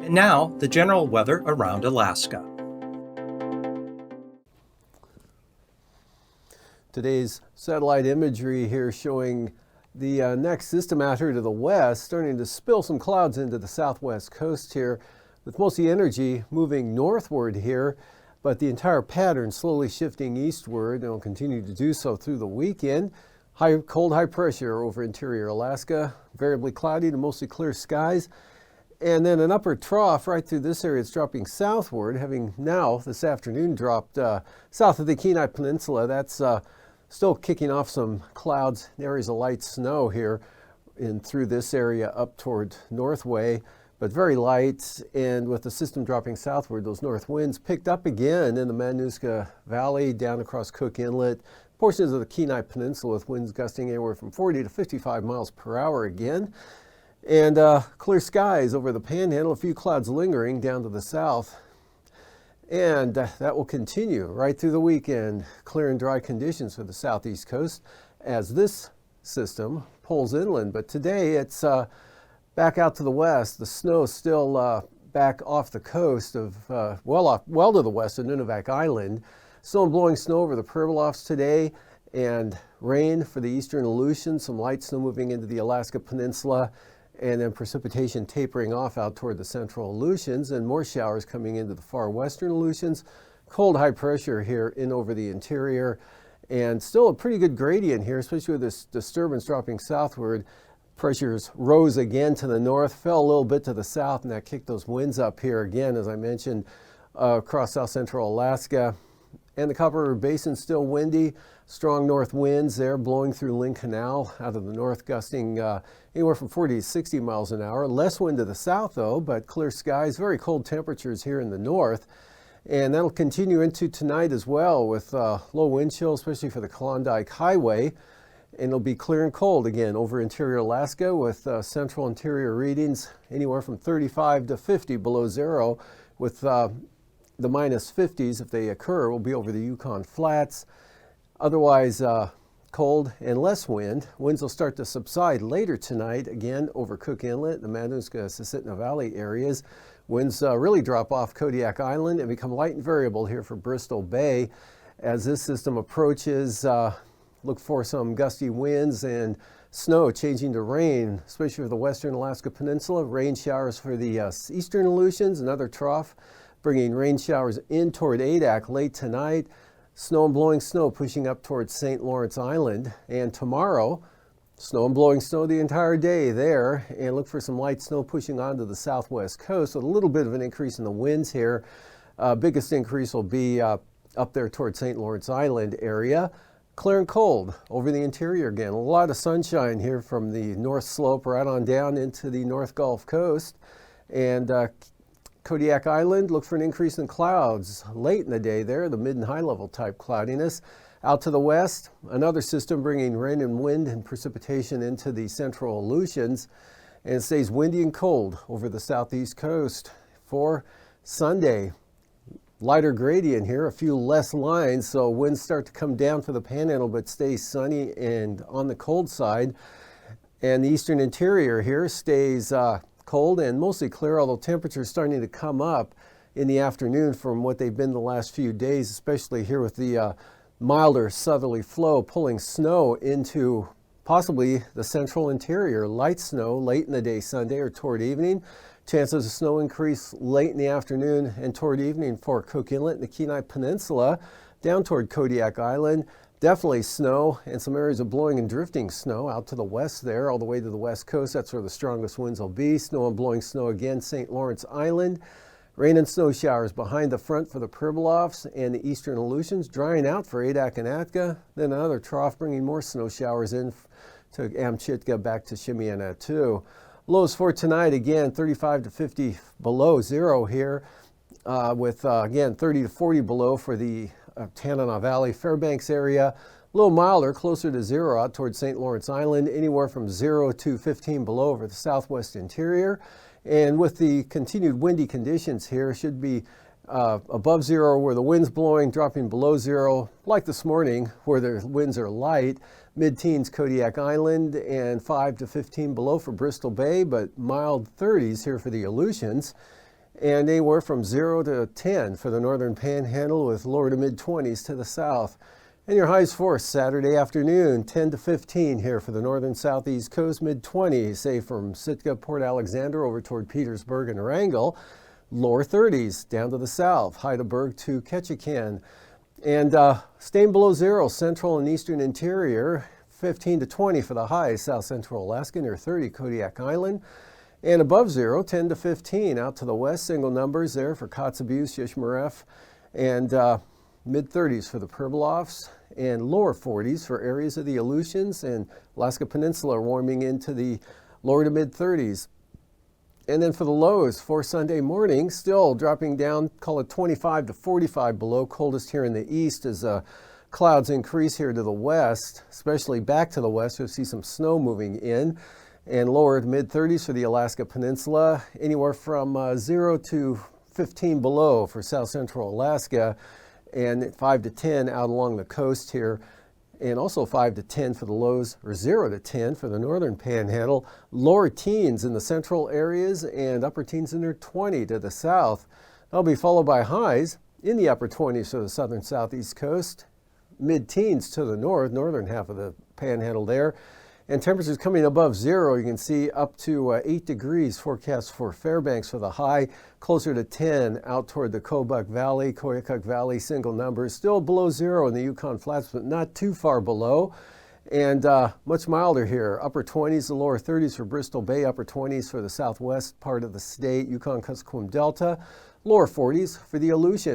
And now, the general weather around Alaska. Today's satellite imagery here showing the next system out here to the west starting to spill some clouds into the southwest coast here, with most of the energy moving northward here, but the entire pattern slowly shifting eastward and will continue to do so through the weekend. Cold high pressure over interior Alaska, variably cloudy to mostly clear skies. And then an upper trough right through this area. It's dropping southward, having now this afternoon dropped south of the Kenai Peninsula. That's still kicking off some clouds, areas of light snow here in through this area up toward Northway, but very light. And with the system dropping southward, those north winds picked up again in the Matanuska Valley, down across Cook Inlet, portions of the Kenai Peninsula with winds gusting anywhere from 40 to 55 miles per hour again. And clear skies over the Panhandle, a few clouds lingering down to the south. And that will continue right through the weekend. Clear and dry conditions for the southeast coast as this system pulls inland. But today it's back out to the west. The snow still back off the coast of, well to the west of Nunivak Island. Snow and blowing snow over the Pribilofs today, and rain for the eastern Aleutians, some light snow moving into the Alaska Peninsula, and then precipitation tapering off out toward the central Aleutians, and more showers coming into the far western Aleutians. Cold high pressure here in over the interior, and still a pretty good gradient here, especially with this disturbance dropping southward. Pressures rose again to the north, fell a little bit to the south, and that kicked those winds up here again, as I mentioned, across south central Alaska. And the Copper River Basin still windy, strong north winds there blowing through Lynn Canal out of the north, gusting anywhere from 40 to 60 miles an hour. Less wind to the south though, but clear skies, very cold temperatures here in the north. And that'll continue into tonight as well with low wind chill, especially for the Klondike Highway. And it'll be clear and cold again over interior Alaska with central interior readings anywhere from 35 to 50 below zero, with the minus 50s, if they occur, will be over the Yukon Flats. Otherwise, cold and less wind. Winds will start to subside later tonight, again over Cook Inlet, the Matanuska-Susitna Valley areas. Winds really drop off Kodiak Island and become light and variable here for Bristol Bay. As this system approaches, look for some gusty winds and snow changing to rain, especially for the western Alaska Peninsula. Rain showers for the eastern Aleutians, another trough, bringing rain showers in toward Adak late tonight. Snow and blowing snow pushing up towards St. Lawrence Island. And tomorrow, snow and blowing snow the entire day there. And look for some light snow pushing onto the southwest coast with a little bit of an increase in the winds here. Biggest increase will be up there towards St. Lawrence Island area. Clear and cold over the interior again. A lot of sunshine here from the north slope right on down into the North Gulf Coast. And Kodiak Island, look for an increase in clouds late in the day there, the mid and high level type cloudiness. Out to the west, another system bringing rain and wind and precipitation into the central Aleutians, and it stays windy and cold over the southeast coast for Sunday. Lighter gradient here, a few less lines, so winds start to come down for the Panhandle, but stays sunny and on the cold side. And the eastern interior here stays cold and mostly clear, although temperatures starting to come up in the afternoon from what they've been the last few days, especially here with the milder southerly flow pulling snow into possibly the central interior. Light snow late in the day Sunday or toward evening. Chances of snow increase late in the afternoon and toward evening for Cook Inlet and the Kenai Peninsula, down toward Kodiak Island. Definitely snow and some areas of blowing and drifting snow out to the west there, all the way to the west coast. That's where the strongest winds will be. Snow and blowing snow again, St. Lawrence Island. Rain and snow showers behind the front for the Pribilofs and the eastern Aleutians, drying out for Adak and Atka. Then another trough bringing more snow showers in to Amchitka back to Shimianatu. Lows for tonight, again, 35 to 50 below zero here, with, again, 30 to 40 below for the Tanana Valley, Fairbanks area. A little milder, closer to zero out towards St. Lawrence Island, anywhere from 0 to 15 below over the southwest interior. And with the continued windy conditions here, should be above zero where the wind's blowing, dropping below zero, like this morning where the winds are light. Mid-teens Kodiak Island and 5 to 15 below for Bristol Bay, but mild 30s here for the Aleutians. and anywhere from 0 to 10 for the northern panhandle, with lower to mid-20s to the south. And your highs for Saturday afternoon, 10 to 15 here for the northern southeast coast, mid-20s, say from Sitka, Port Alexander over toward Petersburg and Wrangell. Lower 30s down to the south, Heidelberg to Ketchikan. And staying below 0, central and eastern interior, 15 to 20 for the highs, south central Alaska near 30, Kodiak Island. And above 0, 10 to 15 out to the west, single numbers there for Kotzebue, Shishmaref, and mid-30s for the Pribilofs, and lower 40s for areas of the Aleutians and Alaska Peninsula, warming into the lower to mid-30s. And then for the lows for Sunday morning, still dropping down, call it 25 to 45 below, coldest here in the east as clouds increase here to the west, especially back to the west. You'll see some snow moving in, and lower to mid-30s for the Alaska Peninsula, anywhere from 0 to 15 below for south central Alaska, and 5 to 10 out along the coast here, and also 5 to 10 for the lows, or 0 to 10 for the northern panhandle. Lower teens in the central areas and upper teens in their 20 to the south. That'll be followed by highs in the upper 20s for the southern southeast coast, mid-teens to the northern half of the panhandle there. And temperatures coming above 0, you can see up to 8 degrees forecast for Fairbanks for the high, closer to 10 out toward the Kobuk Valley, Koyukuk Valley, single numbers, still below 0 in the Yukon Flats, but not too far below. And much milder here, upper 20s to lower 30s for Bristol Bay, upper 20s for the southwest part of the state, Yukon Kuskokwim Delta, lower 40s for the Aleutians.